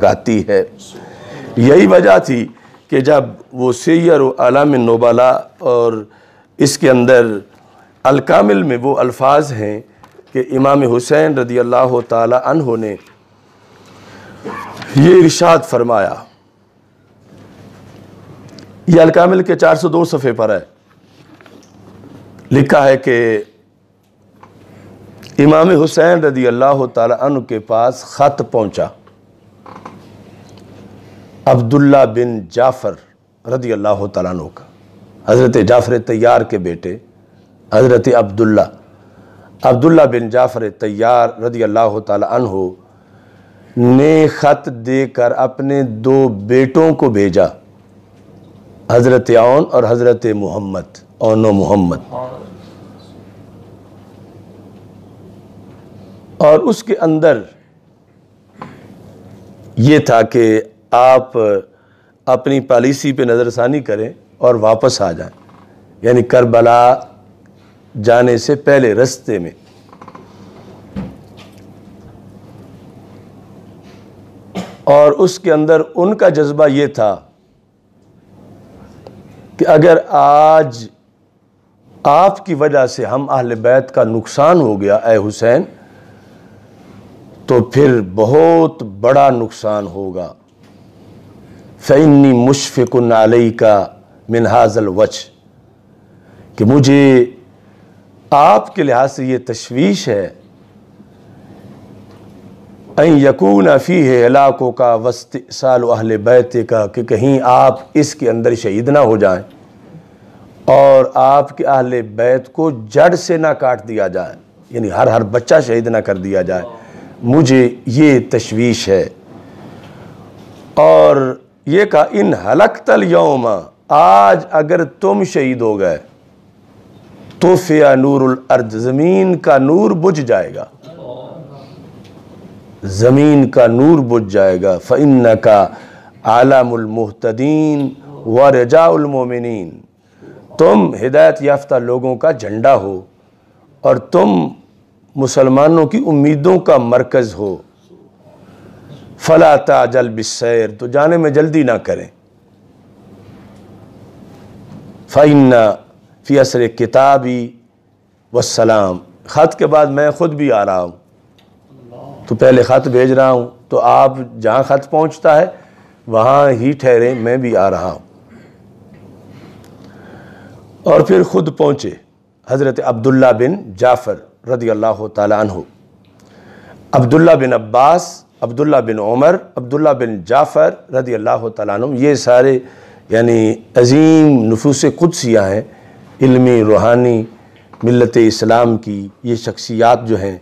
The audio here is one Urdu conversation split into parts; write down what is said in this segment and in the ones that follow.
گاتی ہے۔ یہی وجہ تھی کہ جب وہ سیر و اعلام النبلاء اور اس کے اندر الکامل میں وہ الفاظ ہیں کہ امام حسین رضی اللہ تعالی عنہ نے یہ ارشاد فرمایا، یہ الکامل کے 402 صفحے پر ہے، لکھا ہے کہ امام حسین رضی اللہ تعالی عنہ کے پاس خط پہنچا عبداللہ بن جعفر رضی اللہ تعالیٰ عنہ کا، حضرت جعفر طیار کے بیٹے حضرت عبداللہ بن جعفر طیار رضی اللہ تعالیٰ عنہ نے خط دے کر اپنے 2 بیٹوں کو بھیجا، حضرت عون اور حضرت محمد، عون و محمد، اور اس کے اندر یہ تھا کہ آپ اپنی پالیسی پہ نظر ثانی کریں اور واپس آ جائیں، یعنی کربلا جانے سے پہلے رستے میں۔ اور اس کے اندر ان کا جذبہ یہ تھا کہ اگر آج آپ کی وجہ سے ہم اہل بیت کا نقصان ہو گیا اے حسین، تو پھر بہت بڑا نقصان ہوگا۔ فَإِنِّي مُشْفِقٌ عَلَيْكَ مِنْ هَذَا الْوَجْهِ، کہ مجھے آپ کے لحاظ سے یہ تشویش ہے أَن يَكُونَ فِيهِ هِلَاكُكَ وَاسْتِئْصَالُ أَهْلِ بَيْتِكَ، کہ کہیں آپ اس کے اندر شہید نہ ہو جائیں اور آپ کے اہل بیت کو جڑ سے نہ کاٹ دیا جائے، یعنی ہر بچہ شہید نہ کر دیا جائے، مجھے یہ تشویش ہے۔ اور یہ کہا ان ہلکت اليوم، آج اگر تم شہید ہو گئے تو فیا نور الارض، زمین کا نور بجھ جائے گا، زمین کا نور بجھ جائے گا۔ فإنک عالم المہتدین ورجاء المؤمنین، تم ہدایت یافتہ لوگوں کا جھنڈا ہو اور تم مسلمانوں کی امیدوں کا مرکز ہو۔ فلا تعجل بالسیر، تو جانے میں جلدی نہ کریں۔ فإن فی اثر کتابی والسلام، خط کے بعد میں خود بھی آ رہا ہوں، تو پہلے خط بھیج رہا ہوں، تو آپ جہاں خط پہنچتا ہے وہاں ہی ٹھہریں، میں بھی آ رہا ہوں۔ اور پھر خود پہنچے حضرت عبداللہ بن جعفر رضی اللہ تعالیٰ عنہ، عبداللہ بن عباس، عبداللہ بن عمر، عبداللہ بن جعفر رضی اللہ تعالیٰ عنہ، یہ سارے یعنی عظیم نفوس قدسیہ ہیں، علمی روحانی ملت اسلام کی یہ شخصیات جو ہیں۔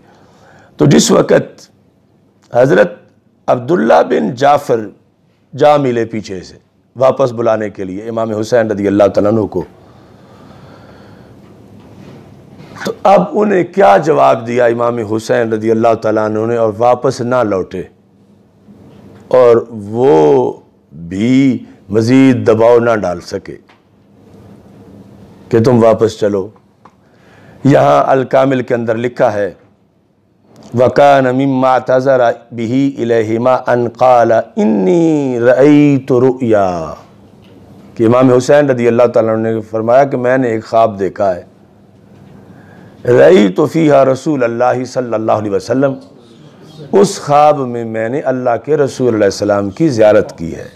تو جس وقت حضرت عبداللہ بن جعفر جا ملے پیچھے سے واپس بلانے کے لیے امام حسین رضی اللہ تعالیٰ عنہ کو، تو اب انہیں کیا جواب دیا امام حسین رضی اللہ تعالیٰ عنہ نے، اور واپس نہ لوٹے اور وہ بھی مزید دباؤ نہ ڈال سکے کہ تم واپس چلو۔ یہاں الکامل کے اندر لکھا ہے وَكَانَ مِمَّا اعْتَذَرَ بِهِ إِلَيْهِمَا أَنْ قَالَ إِنِّي رَأَيْتُ رُؤْيَا، کہ امام حسین رضی اللہ تعالیٰ عنہ نے فرمایا کہ میں نے ایک خواب دیکھا ہے، رأیت فیہا رسول اللہ صلی اللہ علیہ وسلم، اس خواب میں میں نے اللہ کے رسول علیہ السلام کی زیارت کی ہے،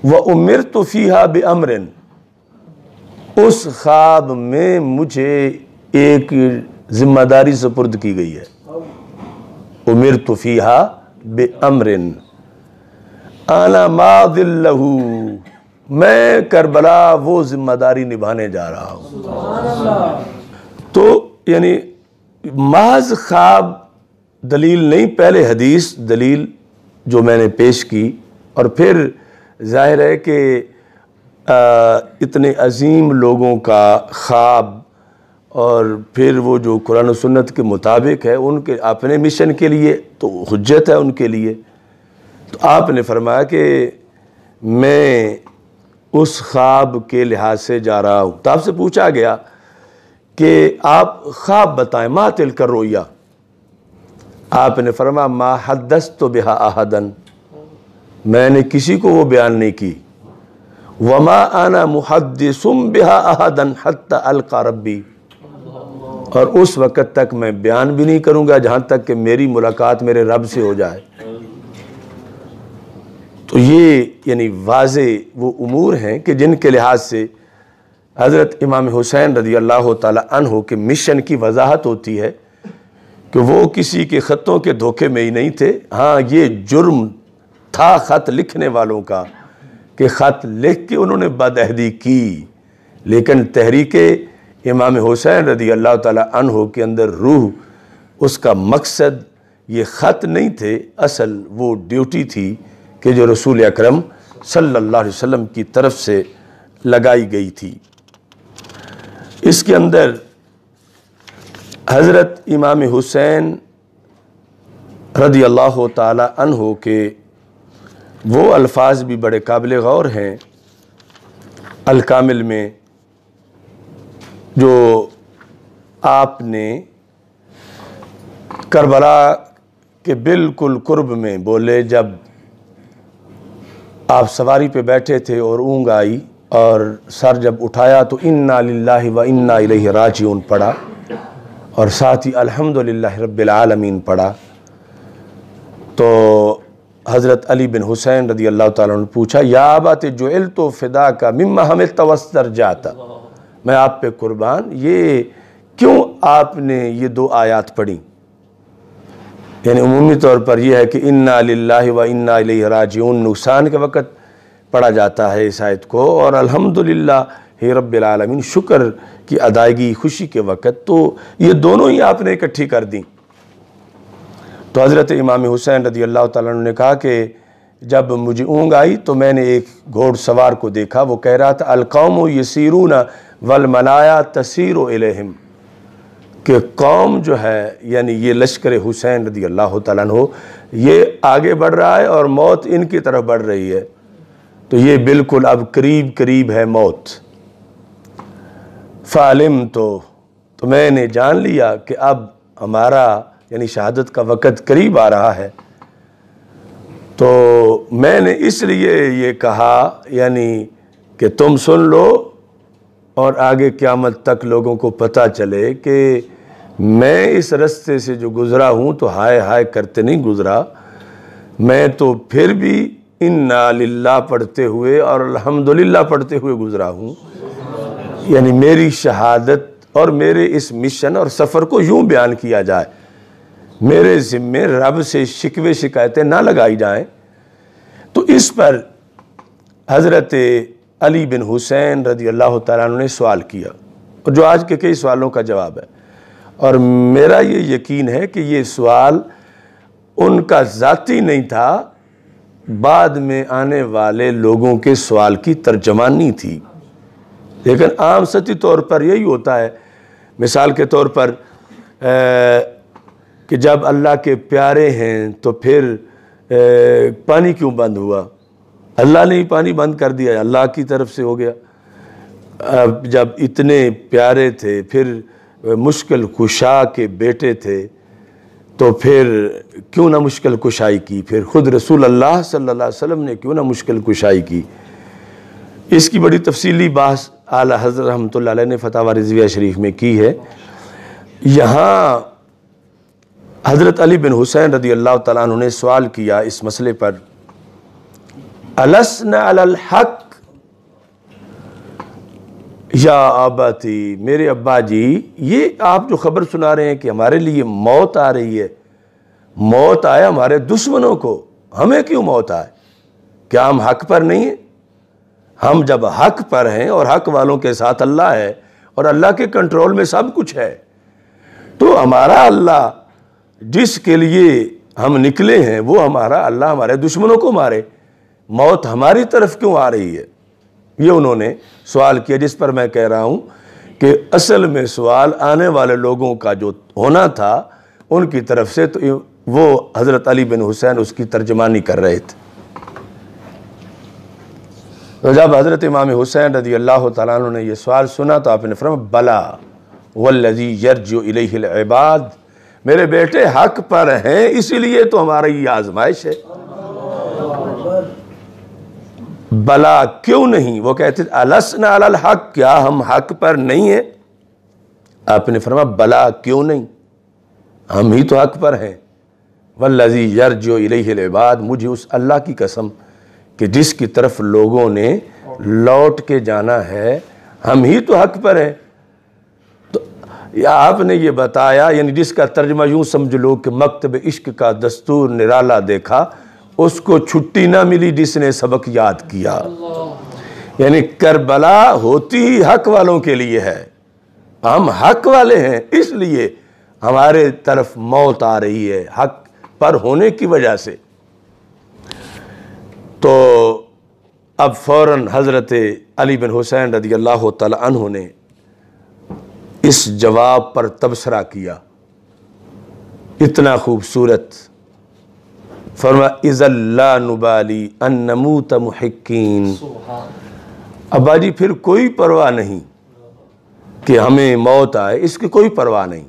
وَأُمِرْتُ فِيهَا بِأَمْرٍ، اس خواب میں مجھے ایک ذمہ داری سپرد کی گئی ہے، اُمِرْتُ فِيهَا بِأَمْرٍ أَنَا مَاضٍ لَهُ، میں کربلا وہ ذمہ داری نبھانے جا رہا ہوں۔ تو یعنی محض خواب دلیل نہیں، پہلے حدیث دلیل جو میں نے پیش کی، اور پھر ظاہر ہے کہ اتنے عظیم لوگوں کا خواب، اور پھر وہ جو قرآن و سنت کے مطابق ہے ان کے اپنے مشن کے لیے تو حجت ہے ان کے لیے۔ تو آپ نے فرمایا کہ میں اس خواب کے لحاظ سے جا رہا ہوں۔ تو آپ سے پوچھا گیا کہ آپ خواب بتائیں، ما تلک الرؤیا، آپ نے فرمایا ما حدثت بہا احدن، میں نے کسی کو وہ بیان نہیں کی، وما انا محدث بہا احدن حتی القى ربی، اور اس وقت تک میں بیان بھی نہیں کروں گا جہاں تک کہ میری ملاقات میرے رب سے ہو جائے۔ تو یہ یعنی واضح وہ امور ہیں کہ جن کے لحاظ سے حضرت امام حسین رضی اللہ تعالی عنہ کے مشن کی وضاحت ہوتی ہے کہ وہ کسی کے خطوں کے دھوکے میں ہی نہیں تھے۔ ہاں یہ جرم تھا خط لکھنے والوں کا کہ خط لکھ کے انہوں نے بدعہدی کی، لیکن تحریک امام حسین رضی اللہ تعالی عنہ کے اندر روح، اس کا مقصد یہ خط نہیں تھے، اصل وہ ڈیوٹی تھی کہ جو رسول اکرم صلی اللہ علیہ وسلم کی طرف سے لگائی گئی تھی۔ اس کے اندر حضرت امام حسین رضی اللہ تعالی عنہ کے وہ الفاظ بھی بڑے قابل غور ہیں الکامل میں، جو آپ نے کربلا کے بالکل قرب میں بولے، جب آپ سواری پہ بیٹھے تھے اور اونگ آئی اور سر جب اٹھایا تو انا للہ و انا الیہ راجعون پڑھا، اور ساتھ ہی الحمدللہ رب العالمین پڑھا۔ تو حضرت علی بن حسین رضی اللہ تعالیٰ عنہ نے پوچھا یا ابت جعلت فداک مما حملت واسترجعت، میں آپ پہ قربان، یہ کیوں آپ نے یہ دو آیات پڑھی؟ یعنی عمومی طور پر یہ ہے کہ انا للہ و انا الیہ راجعون نقصان کے وقت پڑھا جاتا ہے اس آیت کو، اور الحمدللہ رب العالمین شکر کی ادائیگی خوشی کے وقت، تو یہ دونوں ہی آپ نے اکٹھی کر دیں۔ تو حضرت امام حسین رضی اللہ تعالیٰ عنہ نے کہا کہ جب مجھے اونگ آئی تو میں نے ایک گھوڑ سوار کو دیکھا، وہ کہہ رہا تھا القوم یسیرون والمنایا تسیر الیہم، کہ قوم جو ہے یعنی یہ لشکر حسین رضی اللہ تعالیٰ عنہ یہ آگے بڑھ رہا ہے اور موت ان کی طرف بڑھ رہی ہے، تو یہ بالکل اب قریب ہے موت۔ فعلم تو میں نے جان لیا کہ اب ہمارا یعنی شہادت کا وقت قریب آ رہا ہے، تو میں نے اس لیے یہ کہا یعنی کہ تم سن لو اور آگے قیامت تک لوگوں کو پتہ چلے کہ میں اس رستے سے جو گزرا ہوں تو ہائے ہائے کرتے نہیں گزرا، میں تو پھر بھی انا للہ پڑھتے ہوئے اور الحمدللہ پڑھتے ہوئے گزرا ہوں۔ یعنی میری شہادت اور میرے اس مشن اور سفر کو یوں بیان کیا جائے، میرے ذمے رب سے شکوے شکایتیں نہ لگائی جائیں۔ تو اس پر حضرت علی بن حسین رضی اللہ تعالیٰ عنہ نے سوال کیا، اور جو آج کے کئی سوالوں کا جواب ہے، اور میرا یہ یقین ہے کہ یہ سوال ان کا ذاتی نہیں تھا، بعد میں آنے والے لوگوں کے سوال کی ترجمانی تھی، لیکن عام سطحی طور پر یہی ہوتا ہے۔ مثال کے طور پر کہ جب اللہ کے پیارے ہیں تو پھر پانی کیوں بند ہوا؟ اللہ نے ہی پانی بند کر دیا، اللہ کی طرف سے ہو گیا۔ جب اتنے پیارے تھے، پھر مشکل کشا کے بیٹے تھے، تو پھر کیوں نہ مشکل کشائی کی، پھر خود رسول اللہ صلی اللہ علیہ وسلم نے کیوں نہ مشکل کشائی کی۔ اس کی بڑی تفصیلی بحث اعلیٰ حضرت رحمۃ اللہ علیہ نے فتاوی رضویہ شریف میں کی ہے۔ یہاں حضرت علی بن حسین رضی اللہ تعالیٰ عنہ نے سوال کیا اس مسئلے پر، السنا علی الحق یا اباتی، میرے ابا جی یہ آپ جو خبر سنا رہے ہیں کہ ہمارے لیے موت آ رہی ہے، موت آئے ہمارے دشمنوں کو، ہمیں کیوں موت آئے؟ کیا ہم حق پر نہیں ہیں؟ ہم جب حق پر ہیں اور حق والوں کے ساتھ اللہ ہے اور اللہ کے کنٹرول میں سب کچھ ہے، تو ہمارا اللہ جس کے لیے ہم نکلے ہیں وہ ہمارا اللہ ہمارے دشمنوں کو مارے، موت ہماری طرف کیوں آ رہی ہے؟ یہ انہوں نے سوال کیا، جس پر میں کہہ رہا ہوں کہ اصل میں سوال آنے والے لوگوں کا جو ہونا تھا ان کی طرف سے، تو وہ حضرت علی بن حسین اس کی ترجمانی کر رہے تھے۔ تو جب حضرت امام حسین رضی اللہ تعالیٰ عنہ نے یہ سوال سنا تو آپ نے فرمایا بلا والذی یرجع الیہ العباد میرے بیٹے حق پر ہیں، اسی لیے تو ہماری یہ آزمائش ہے۔ بلا کیوں نہیں، وہ کہتے السنا علی الحق، کیا ہم حق پر نہیں ہیں؟ آپ نے فرمایا بلا کیوں نہیں، ہم ہی تو حق پر ہیں۔ والذی یرجع الیہ العباد، مجھے اس اللہ کی قسم کہ جس کی طرف لوگوں نے لوٹ کے جانا ہے، ہم ہی تو حق پر ہیں۔ تو آپ نے یہ بتایا، یعنی جس کا ترجمہ یوں سمجھ لو کہ مکتب عشق کا دستور نرالا دیکھا، اس کو چھٹی نہ ملی جس نے سبق یاد کیا۔ یعنی کربلا ہوتی ہی حق والوں کے لیے ہے، ہم حق والے ہیں، اس لیے ہمارے طرف موت آ رہی ہے حق پر ہونے کی وجہ سے۔ تو اب فوراً حضرت علی بن حسین رضی اللہ تعالی عنہ نے اس جواب پر تبصرہ کیا، اتنا خوبصورت، فرمایا اذا لا نبالی ان نموت محقین، ابا جی پھر کوئی پرواہ نہیں کہ ہمیں موت آئے، اس کی کوئی پرواہ نہیں۔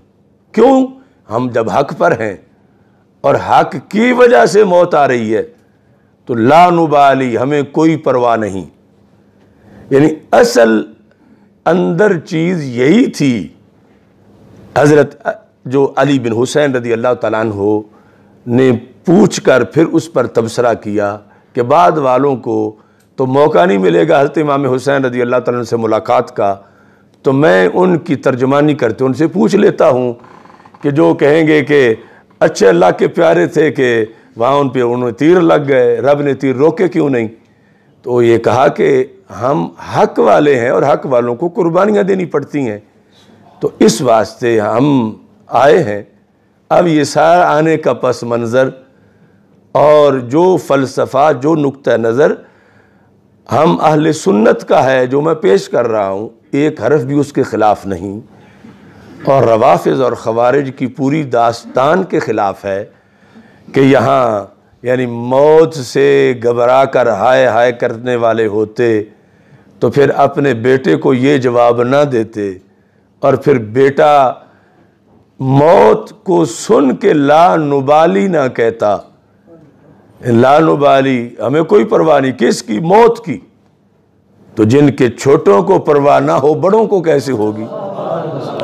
کیوں؟ ہم جب حق پر ہیں اور حق کی وجہ سے موت آ رہی ہے تو لا نبالی، ہمیں کوئی پرواہ نہیں۔ یعنی اصل اندر چیز یہی تھی۔ حضرت جو علی بن حسین رضی اللہ تعالیٰ عنہ نے پوچھ کر پھر اس پر تبصرہ کیا کہ بعد والوں کو تو موقع نہیں ملے گا حضرت امام حسین رضی اللہ تعالیٰ عنہ سے ملاقات کا، تو میں ان کی ترجمانی کرتے ان سے پوچھ لیتا ہوں کہ جو کہیں گے کہ اچھے اللہ کے پیارے تھے کہ وہاں ان پہ انہوں تیر لگ گئے، رب نے تیر روکے کیوں نہیں؟ تو یہ کہا کہ ہم حق والے ہیں اور حق والوں کو قربانیاں دینی پڑتی ہیں، تو اس واسطے ہم آئے ہیں۔ اب یہ سارا آنے کا پس منظر اور جو فلسفہ، جو نقطہ نظر ہم اہل سنت کا ہے، جو میں پیش کر رہا ہوں، ایک حرف بھی اس کے خلاف نہیں، اور روافض اور خوارج کی پوری داستان کے خلاف ہے کہ یہاں یعنی موت سے گھبرا کر ہائے ہائے کرنے والے ہوتے تو پھر اپنے بیٹے کو یہ جواب نہ دیتے، اور پھر بیٹا موت کو سن کے لا نبالی نہ کہتا، لا نبالی، ہمیں کوئی پرواہ نہیں، کس کی؟ موت کی۔ تو جن کے چھوٹوں کو پرواہ نہ ہو بڑوں کو کیسے ہوگی؟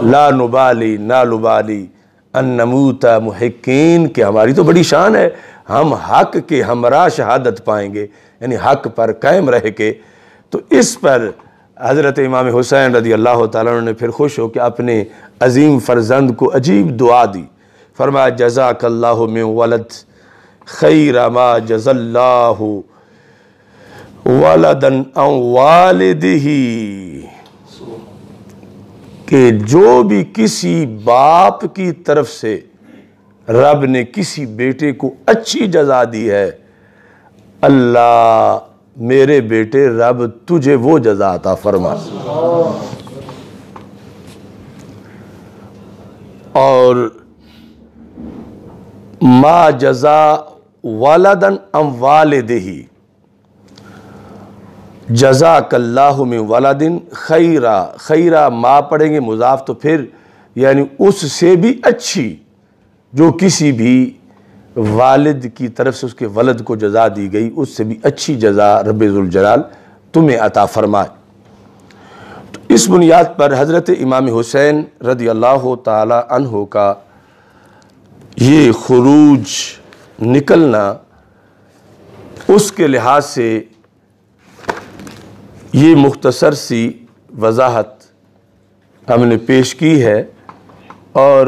لا نبالی نا لبالی ان نموت محقین، کہ ہماری تو بڑی شان ہے، ہم حق کے ہمراہ شہادت پائیں گے، یعنی حق پر قائم رہ کے۔ تو اس پر حضرت امام حسین رضی اللہ تعالیٰ عنہ نے پھر خوش ہو کہ اپنے عظیم فرزند کو عجیب دعا دی، فرمایا جزاک اللہ من ولد خیر ما جزا اللہ ولدن عن والدہ، کہ جو بھی کسی باپ کی طرف سے رب نے کسی بیٹے کو اچھی جزا دی ہے، اللہ میرے بیٹے رب تجھے وہ جزا عطا فرما۔ اور ما جزا ولدن عن والدہ، جزاک اللہ من ولدن خیرہ، خیرہ ما پڑھیں گے مضاف، تو پھر یعنی اس سے بھی اچھی جو کسی بھی والد کی طرف سے اس کے ولد کو جزا دی گئی، اس سے بھی اچھی جزا رب ذوالجلال تمہیں عطا فرمائے۔ تو اس بنیاد پر حضرت امام حسین رضی اللہ تعالی عنہ کا یہ خروج نکلنا، اس کے لحاظ سے یہ مختصر سی وضاحت ہم نے پیش کی ہے، اور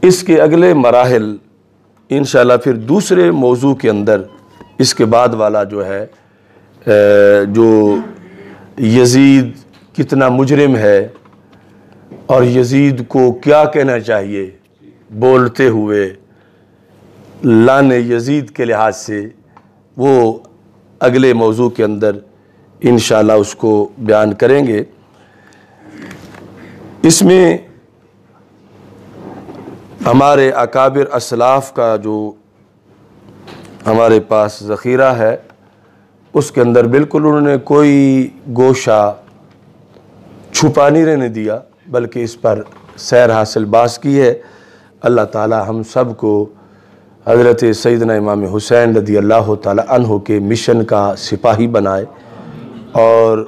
اس کے اگلے مراحل انشاءاللہ پھر دوسرے موضوع کے اندر اس کے بعد والا جو ہے جو یزید کتنا مجرم ہے اور یزید کو کیا کہنا چاہیے بولتے ہوئے لعن یزید کے لحاظ سے، وہ اگلے موضوع کے اندر انشاءاللہ اس کو بیان کریں گے۔ اس میں ہمارے اکابر اسلاف کا جو ہمارے پاس ذخیرہ ہے، اس کے اندر بالکل انہوں نے کوئی گوشہ چھپا نہیں رہنے دیا، بلکہ اس پر سیر حاصل باز کی ہے۔ اللہ تعالی ہم سب کو حضرت سیدنا امام حسین رضی اللہ تعالی عنہ کے مشن کا سپاہی بنائے، اور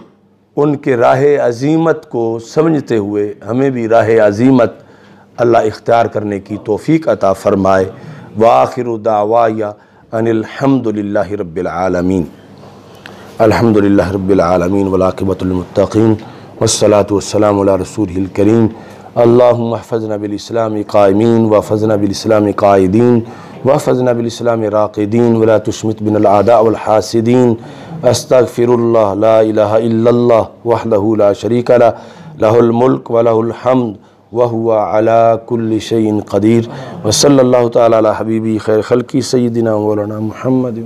ان کے راہ عظیمت کو سمجھتے ہوئے ہمیں بھی راہ عظیمت اللہ اختیار کرنے کی توفیق عطا فرمائے۔ وآخر دعوایا ان الحمد للہ رب العالمین۔ الحمد للہ رب العالمین والعاقبۃ للمتقین والصلاة والسلام علی رسولہ الکریم۔ اللہم احفظنا بالاسلام قائمین واحفظنا بالاسلام قائدین واحفظنا بالاسلام راقدین ولا تشمت بنا الاعداء والحاسدین۔ استغفر اللہ لا الہ الا اللہ وحدہ لا شریک لہ، لہ الملک ولہ الحمد وہو علی کل شیء قدیر۔ وصلی اللہ تعالی علی حبیبی خیر خلقی سیدنا مولانا محمد۔